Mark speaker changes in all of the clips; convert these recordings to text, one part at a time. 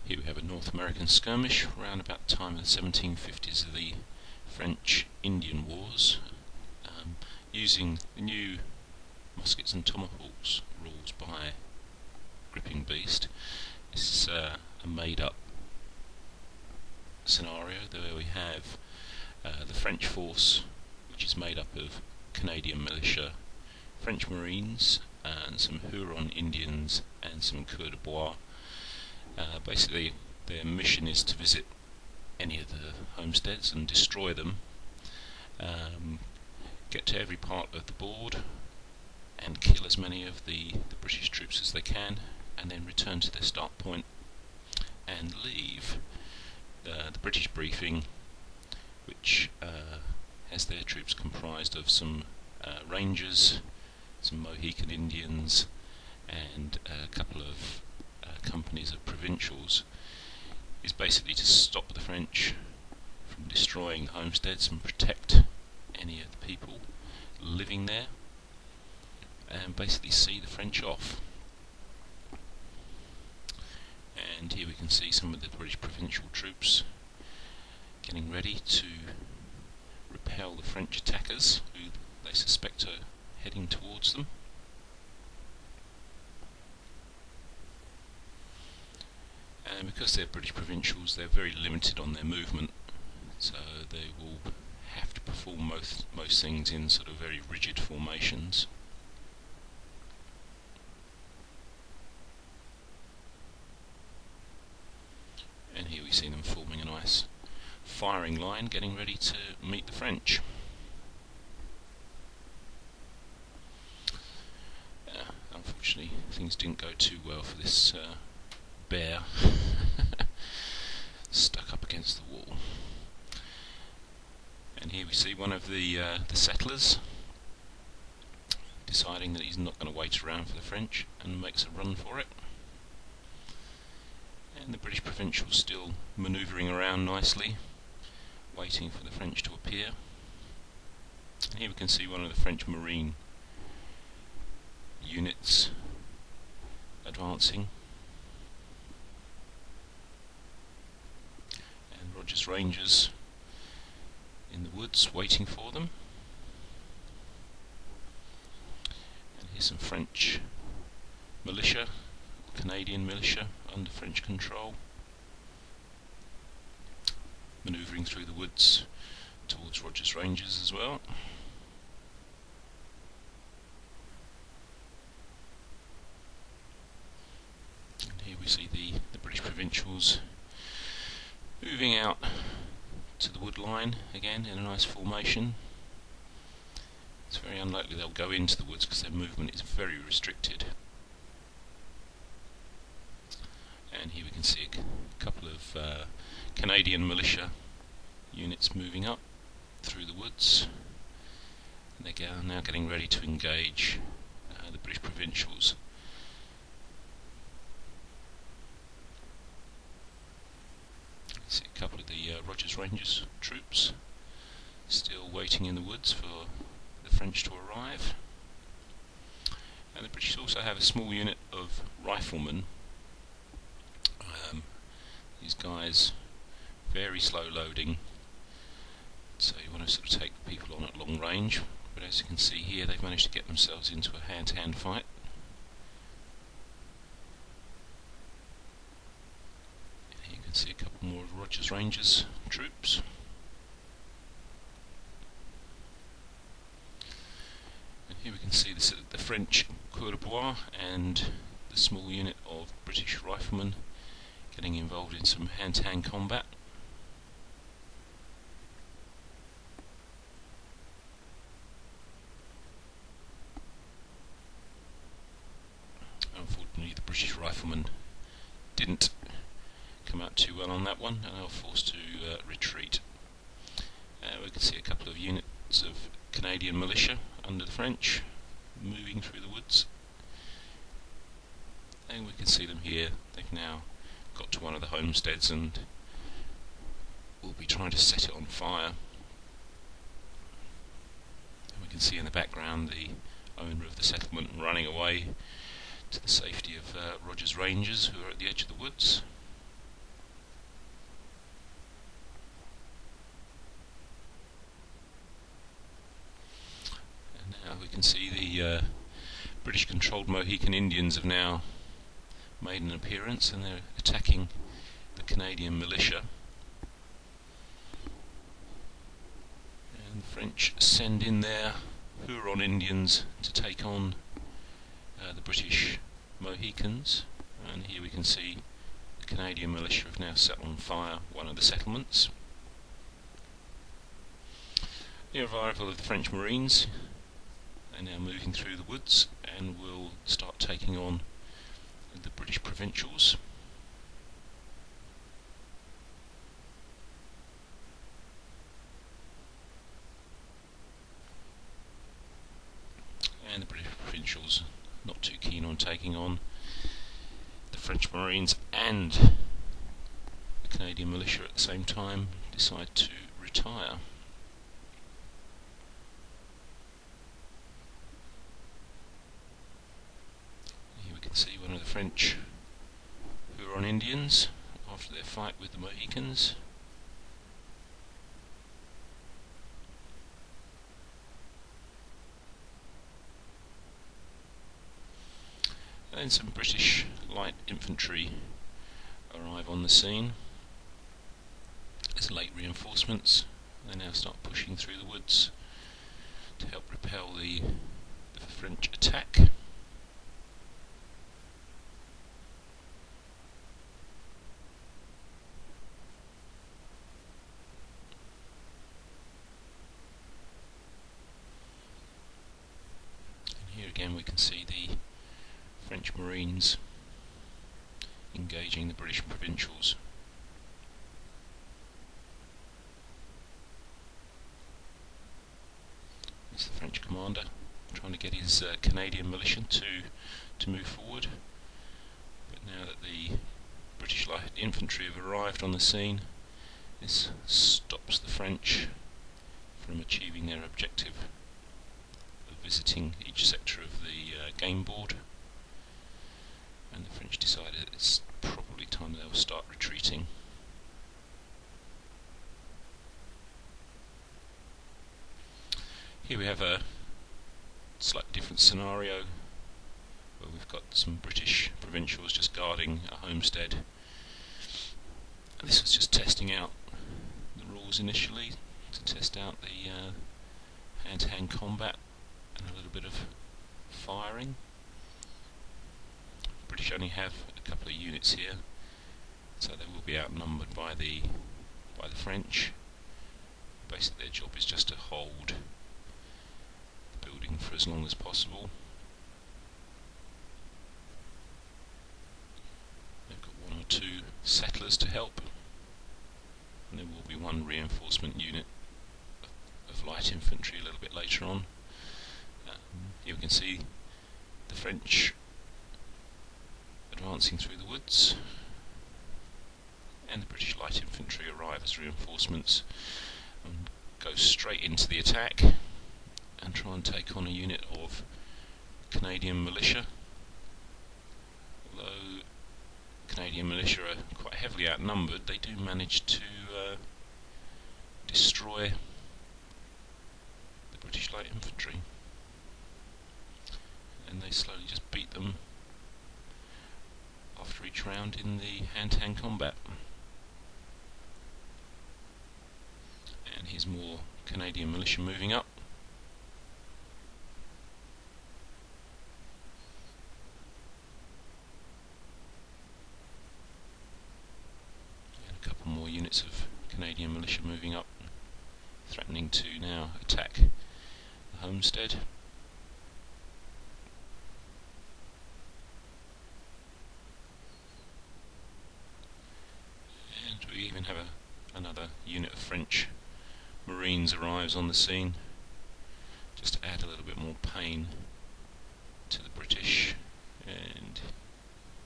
Speaker 1: Here we have a North American skirmish around about the time of the 1750's of the French-Indian Wars, using the new Muskets and Tomahawks rules by Gripping Beast. This is a made-up scenario where we have the French force, which is made up of Canadian militia, French Marines, and some Huron Indians and some Coeur de Bois. Basically, their mission is to visit any of the homesteads and destroy them, get to every part of the board and kill as many of the British troops as they can, and then return to their start point and leave the British briefing, which has their troops comprised of some Rangers, some Mohican Indians, and a couple of companies of provincials, is basically to stop the French from destroying the homesteads and protect any of the people living there, and basically see the French off. And here we can see some of the British provincial troops getting ready to repel the French attackers who they suspect are heading towards them. And because they're British provincials, they're very limited on their movement, so they will have to perform most things in sort of very rigid formations. And here we see them forming a nice firing line, getting ready to meet the French. Unfortunately, things didn't go too well for this bear stuck up against the wall. And here we see one of the settlers deciding that he's not going to wait around for the French and makes a run for it. And the British provincials still manoeuvring around nicely, waiting for the French to appear. And here we can see one of the French Marine units advancing, and Rogers Rangers in the woods waiting for them. And here's some French militia, Canadian militia under French control, manoeuvring through the woods towards Rogers Rangers as well. And here we see the British provincials moving out to the wood line again in a nice formation. It's very unlikely they'll go into the woods because their movement is very restricted. And here we can see a couple of Canadian militia units moving up through the woods, and they're now getting ready to engage the British provincials. See a couple of the Rogers Rangers troops still waiting in the woods for the French to arrive. And the British also have a small unit of riflemen. These guys very slow loading, so you want to sort of take people on at long range, but as you can see here, they've managed to get themselves into a hand-to-hand fight. And here you can see a couple more of Rogers Rangers troops. And here we can see the French Coeur de Bois and the small unit of British riflemen getting involved in some hand-to-hand combat. Unfortunately, the British riflemen didn't come out too well on that one, and they were forced to retreat. We can see a couple of units of Canadian militia under the French moving through the woods, and we can see them here. They've now got to one of the homesteads and will be trying to set it on fire. And we can see in the background the owner of the settlement running away to the safety of Rogers Rangers, who are at the edge of the woods. can see the British-controlled Mohican Indians have now made an appearance, and they're attacking the Canadian militia. And the French send in their Huron Indians to take on the British Mohicans, and here we can see the Canadian militia have now set on fire one of the settlements. The arrival of the French Marines, they're now moving through the woods and will start taking on the British provincials. And the British provincials not too keen on taking on the French Marines, and the Canadian militia at the same time decide to retire. Here we can see one of the French Huron Indians after their fight with the Mohicans. Then some British light infantry arrive on the scene as late reinforcements. They now start pushing through the woods to help repel the French attack. And here again we can see the French Marines engaging the British provincials. It's the French commander trying to get his Canadian militia to move forward, but now that the British light infantry have arrived on the scene, this stops the French from achieving their objective of visiting each sector of the game board. And the French decided it's probably time they'll start retreating. Here we have a slightly different scenario where we've got some British provincials just guarding a homestead. And this was just testing out the rules initially, to test out the hand-to-hand combat and a little bit of firing. British only have a couple of units here, so they will be outnumbered by the French. Basically their job is just to hold the building for as long as possible. They've got one or two settlers to help, and there will be one reinforcement unit of light infantry a little bit later on. Here we can see the French advancing through the woods, and the British light infantry arrive as reinforcements and go straight into the attack and try and take on a unit of Canadian militia. Although Canadian militia are quite heavily outnumbered, they do manage to destroy the British light infantry, and they slowly just beat them after each round in the hand-to-hand combat. And here's more Canadian militia moving up. And a couple more units of Canadian militia moving up, threatening to now attack the homestead. We even have another unit of French Marines arrives on the scene, just to add a little bit more pain to the British. And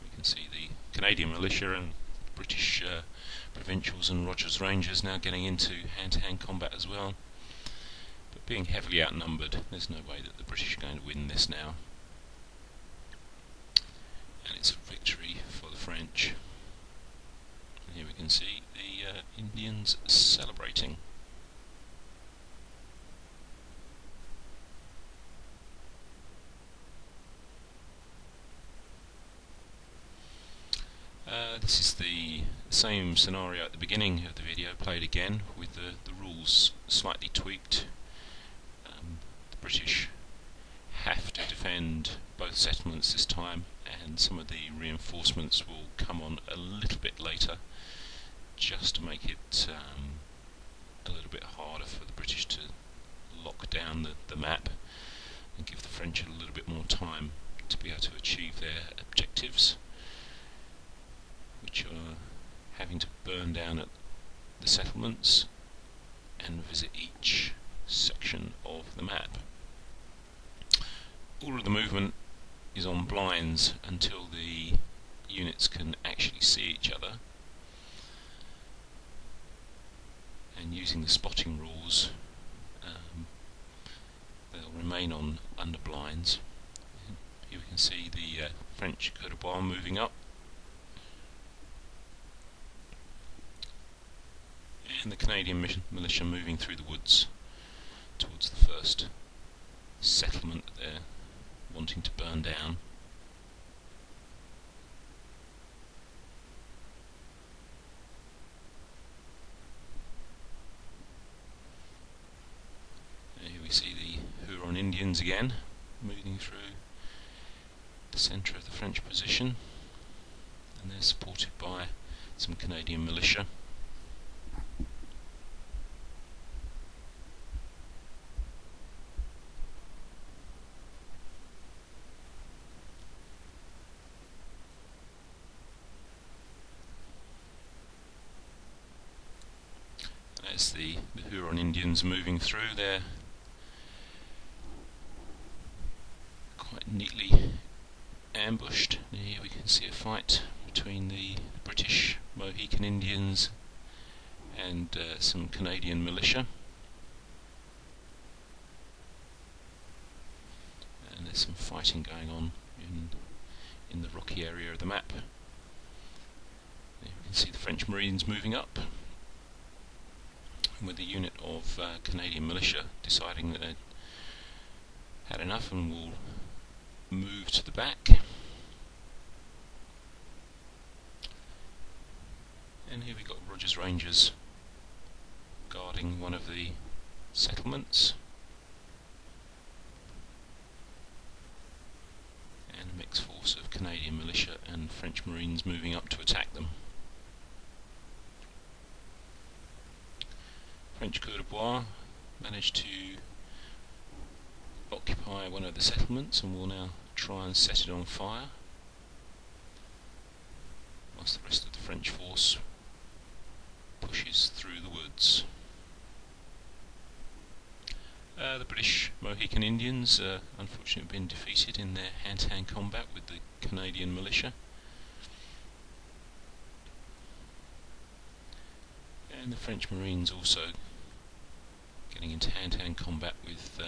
Speaker 1: we can see the Canadian militia and British provincials and Rogers Rangers now getting into hand-to-hand combat as well. But being heavily outnumbered, there's no way that the British are going to win this now. And it's a victory for the French. Here we can see the Indians celebrating. This is the same scenario at the beginning of the video played again, with the rules slightly tweaked. The British have to defend both settlements this time, and some of the reinforcements will come on a little bit later, just to make it a little bit harder for the British to lock down the map and give the French a little bit more time to be able to achieve their objectives, which are having to burn down at the settlements and visit each section of the map. All of the movement is on blinds until the units can actually see each other, and using the spotting rules they'll remain on under blinds. Here we can see the French Côte d'Ivoire moving up, and the Canadian militia moving through the woods towards the first settlement that they're wanting to burn down. Here we see the Huron Indians again moving through the centre of the French position, and they're supported by some Canadian militia. As the Huron Indians moving through, they're quite neatly ambushed. Here we can see a fight between the British Mohican Indians and some Canadian militia, and there's some fighting going on in the rocky area of the map. Here we can see the French Marines moving up, with a unit of Canadian militia deciding that they'd had enough and will move to the back. And here we've got Rogers Rangers guarding one of the settlements, and a mixed force of Canadian militia and French Marines moving up to attack them. French Côte d'Ivoire managed to occupy one of the settlements and will now try and set it on fire, whilst the rest of the French force pushes through the woods. The British Mohican Indians unfortunately have been defeated in their hand-to-hand combat with the Canadian militia, and the French Marines also getting into hand-to-hand combat with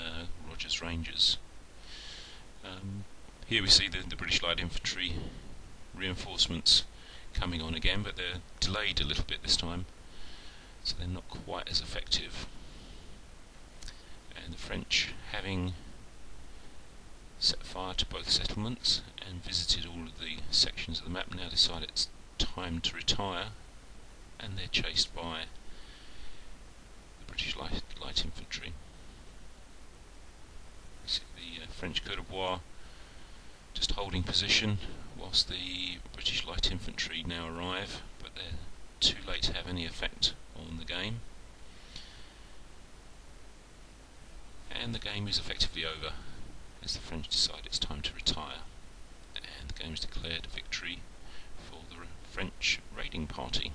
Speaker 1: Rogers Rangers. Here we see the British Light Infantry reinforcements coming on again, but they're delayed a little bit this time, so they're not quite as effective. And the French, having set fire to both settlements and visited all of the sections of the map, now decide it's time to retire, and they're chased by the British Light Infantry. You see the French Côte d'Ivoire just holding position whilst the British Light Infantry now arrive, but they're too late to have any effect on the game. And the game is effectively over as the French decide it's time to retire, and the game is declared a victory for the French raiding party.